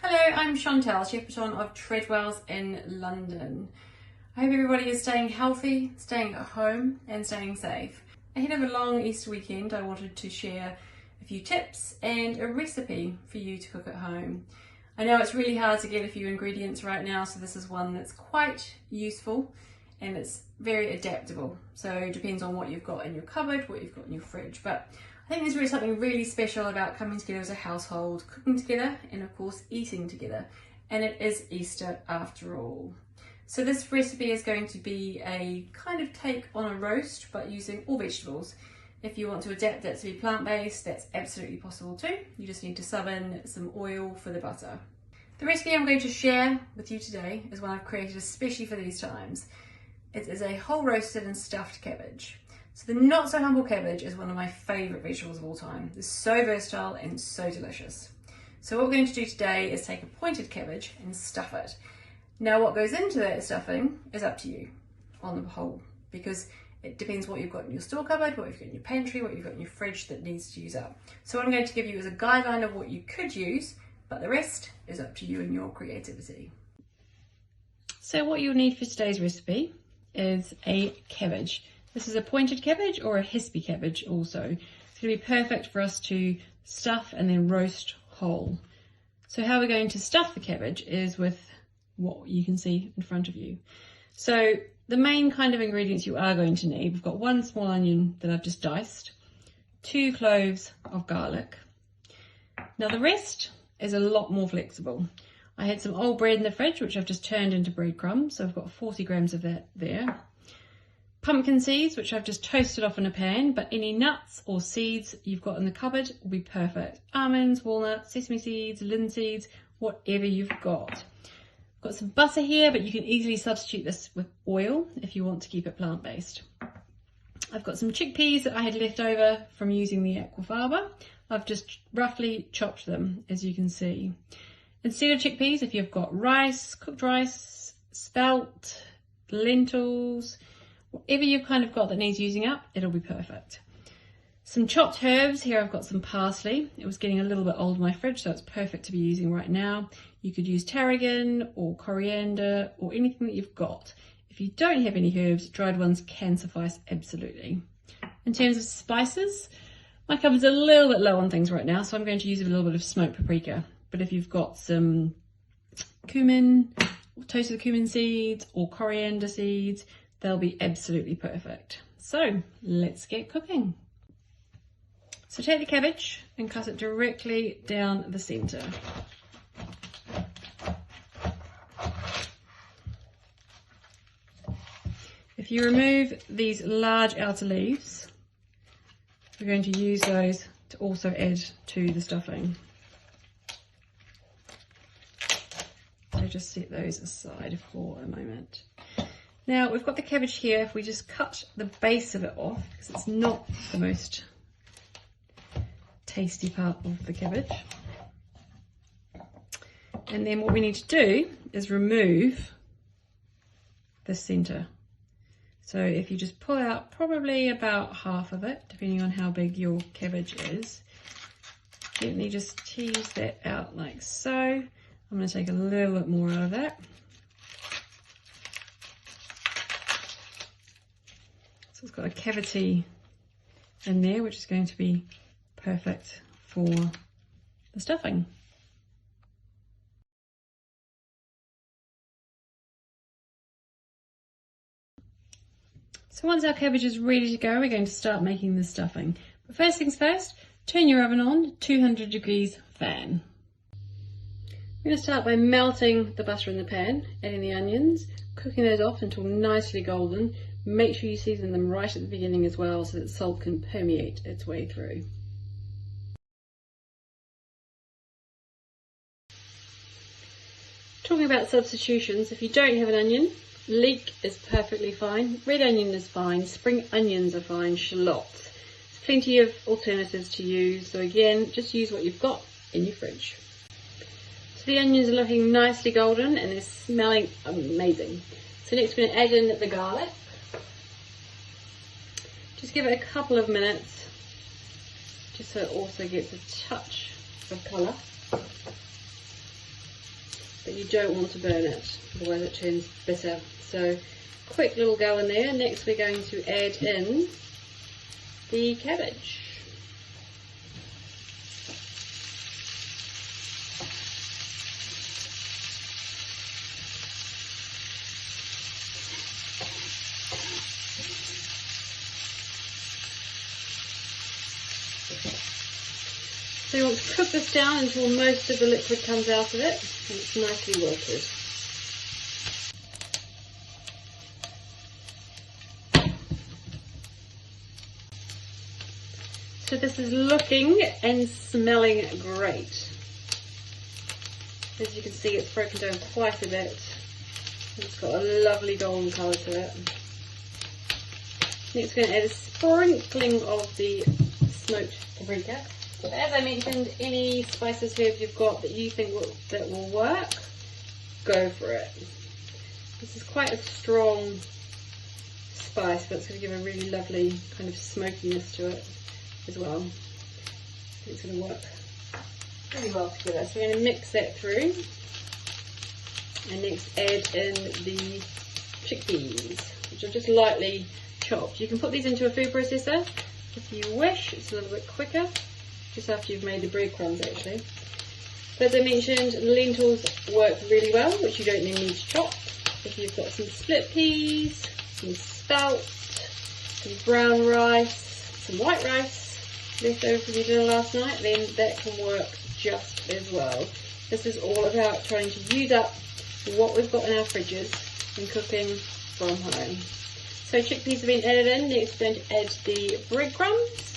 Hello, I'm Chantelle, Chef-patron of Tredwells in London. I hope everybody is staying healthy, staying at home and staying safe. Ahead of a long Easter weekend, I wanted to share a few tips and a recipe for you to cook at home. I know it's really hard to get a few ingredients right now, so this is one that's quite useful and it's very adaptable. So it depends on what you've got in your cupboard, what you've got in your fridge. But I think there's really something really special about coming together as a household, cooking together, and of course eating together. And it is Easter after all. So this recipe is going to be a kind of take on a roast, but using all vegetables. If you want to adapt it to be plant-based, that's absolutely possible too. You just need to sub in some oil for the butter. The recipe I'm going to share with you today is one I've created especially for these times. It is a whole roasted and stuffed cabbage. So the not so humble cabbage is one of my favourite vegetables of all time. It's so versatile and so delicious. So what we're going to do today is take a pointed cabbage and stuff it. Now what goes into that stuffing is up to you on the whole, because it depends what you've got in your store cupboard, what you've got in your pantry, what you've got in your fridge that needs to use up. So what I'm going to give you is a guideline of what you could use, but the rest is up to you and your creativity. So what you'll need for today's recipe is a cabbage. This is a pointed cabbage or a hispy cabbage also. It's going to be perfect for us to stuff and then roast whole. So how we're going to stuff the cabbage is with what you can see in front of you. So the main kind of ingredients you are going to need, we've got 1 small onion that I've just diced, 2 cloves of garlic. Now the rest is a lot more flexible. I had some old bread in the fridge which I've just turned into breadcrumbs, so I've got 40 grams of that there. Pumpkin seeds, which I've just toasted off in a pan, but any nuts or seeds you've got in the cupboard will be perfect. Almonds, walnuts, sesame seeds, linseeds, whatever you've got. I've got some butter here, but you can easily substitute this with oil if you want to keep it plant-based. I've got some chickpeas that I had left over from using the aquafaba. I've just roughly chopped them, as you can see. Instead of chickpeas, if you've got rice, cooked rice, spelt, lentils, whatever you've kind of got that needs using up, it'll be perfect. Some chopped herbs. Here I've got some parsley. It was getting a little bit old in my fridge, so it's perfect to be using right now. You could use tarragon or coriander or anything that you've got. If you don't have any herbs, dried ones can suffice absolutely. In terms of spices, my cupboard's a little bit low on things right now, so I'm going to use a little bit of smoked paprika. But if you've got some cumin, toasted cumin seeds or coriander seeds, they'll be absolutely perfect. So let's get cooking. So take the cabbage and cut it directly down the centre. If you remove these large outer leaves, we're going to use those to also add to the stuffing. So just set those aside for a moment. Now we've got the cabbage here. If we just cut the base of it off, because it's not the most tasty part of the cabbage. And then what we need to do is remove the centre. So if you just pull out probably about half of it, depending on how big your cabbage is, gently just tease that out like so. I'm going to take a little bit more out of that. So it's got a cavity in there, which is going to be perfect for the stuffing. So once our cabbage is ready to go, we're going to start making the stuffing. But first things first, turn your oven on, 200 degrees fan. I'm going to start by melting the butter in the pan, adding the onions, cooking those off until nicely golden. Make sure you season them right at the beginning as well so that salt can permeate its way through. Talking about substitutions, if you don't have an onion, leek is perfectly fine, red onion is fine, spring onions are fine, shallots. There's plenty of alternatives to use, so again, just use what you've got in your fridge. So the onions are looking nicely golden and they're smelling amazing. So next we're going to add in the garlic. Just give it a couple of minutes, just so it also gets a touch of colour. but you don't want to burn it, otherwise it turns bitter. So quick little go in there. Next we're going to add in the cabbage. So you want to cook this down until most of the liquid comes out of it and it's nicely wilted. So this is looking and smelling great. As you can see, it's broken down quite a bit. It's got a lovely golden colour to it. Next we're going to add a sprinkling of the smoked paprika. So as I mentioned, any spices, herbs you've got that you think that will work, go for it. This is quite a strong spice, but it's going to give a really lovely kind of smokiness to it as well. It's going to work really well together. So we're going to mix that through, and next add in the chickpeas, which are just lightly chopped. You can put these into a food processor if you wish. It's a little bit quicker, just after you've made the breadcrumbs actually. But as I mentioned, lentils work really well, which you don't need to chop. If you've got some split peas, some spelt, some brown rice, some white rice left over from your dinner last night, then that can work just as well. This is all about trying to use up what we've got in our fridges and cooking from home. So chickpeas have been added in. Next we're going to add the breadcrumbs.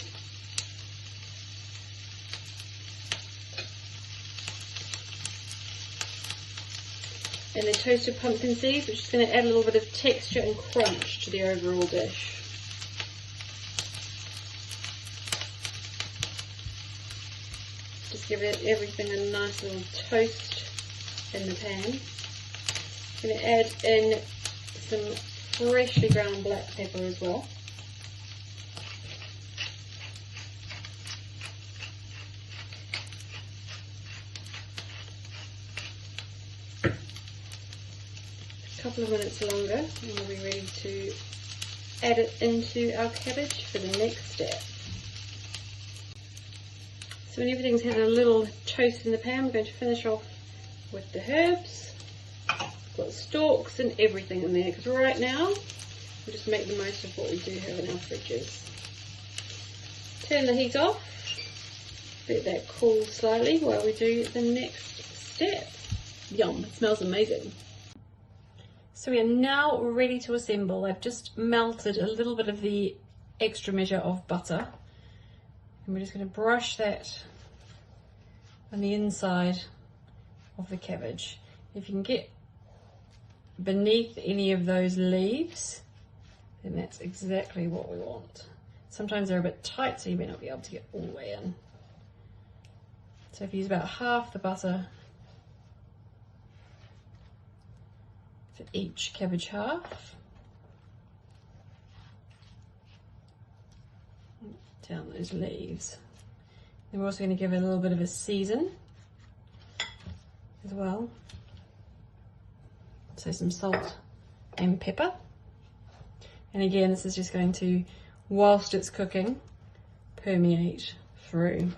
And the toasted pumpkin seeds, which is going to add a little bit of texture and crunch to the overall dish. Just give it everything a nice little toast in the pan. I'm going to add in some freshly ground black pepper as well. Couple of minutes longer and we'll be ready to add it into our cabbage for the next step. So when everything's had a little toast in the pan, we're going to finish off with the herbs. Got stalks and everything in there, because right now we'll just make the most of what we do have in our fridges. Turn the heat off, let that cool slightly while we do the next step. Yum, it smells amazing. So we are now ready to assemble. I've just melted a little bit of the extra measure of butter, and we're just going to brush that on the inside of the cabbage. If you can get beneath any of those leaves, then that's exactly what we want. Sometimes they're a bit tight, so you may not be able to get all the way in. So if you use about half the butter for each cabbage half, down those leaves. Then we're also going to give it a little bit of a season as well. So some salt and pepper. And again, this is just going to, whilst it's cooking, permeate through.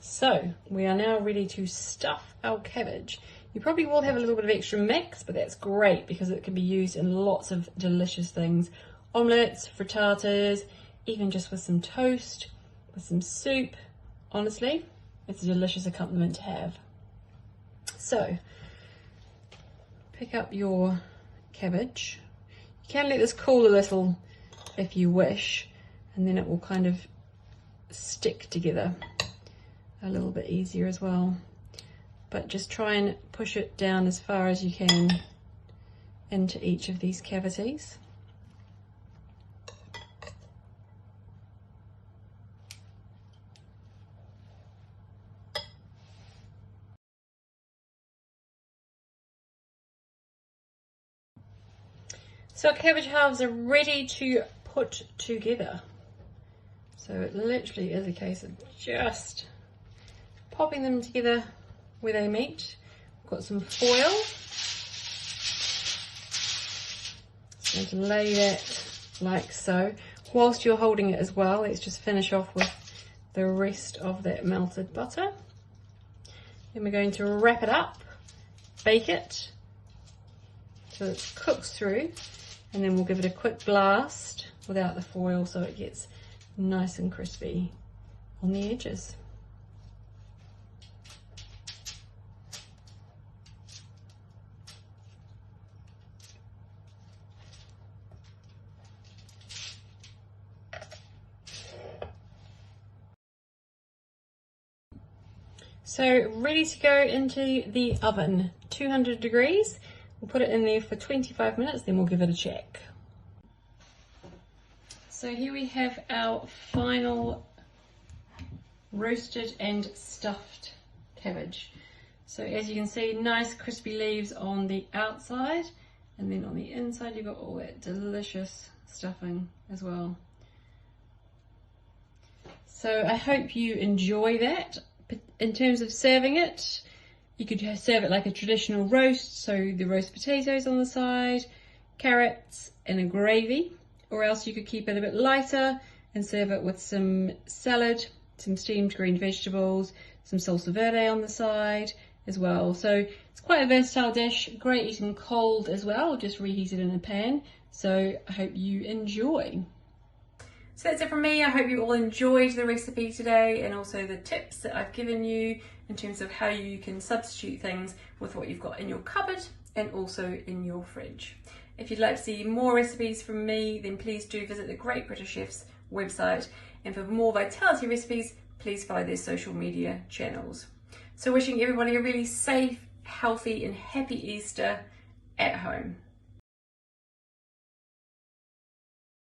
So we are now ready to stuff our cabbage. You probably will have a little bit of extra mix, but that's great because it can be used in lots of delicious things. Omelettes, frittatas, even just with some toast, with some soup. Honestly, it's a delicious accompaniment to have. So, pick up your cabbage. You can let this cool a little if you wish, and then it will kind of stick together a little bit easier as well. But just try and push it down as far as you can into each of these cavities. So our cabbage halves are ready to put together. So it literally is a case of just popping them together where they meet. I've got some foil. So I'm going to lay that like so. Whilst you're holding it as well, let's just finish off with the rest of that melted butter. Then we're going to wrap it up, bake it so it cooks through, and then we'll give it a quick blast without the foil so it gets nice and crispy on the edges. So ready to go into the oven, 200 degrees. We'll put it in there for 25 minutes, then we'll give it a check. So here we have our final roasted and stuffed cabbage. So as you can see, nice crispy leaves on the outside, and then on the inside you've got all that delicious stuffing as well. So I hope you enjoy that. In terms of serving it, you could serve it like a traditional roast, so the roast potatoes on the side, carrots and a gravy, or else you could keep it a bit lighter and serve it with some salad, some steamed green vegetables, some salsa verde on the side as well. So it's quite a versatile dish, great eating cold as well, just reheat it in a pan. So I hope you enjoy. So that's it from me. I hope you all enjoyed the recipe today and also the tips that I've given you in terms of how you can substitute things with what you've got in your cupboard and also in your fridge. If you'd like to see more recipes from me, then please do visit the Great British Chef's website. And for more Vitality recipes, please follow their social media channels. So wishing everybody a really safe, healthy and happy Easter at home.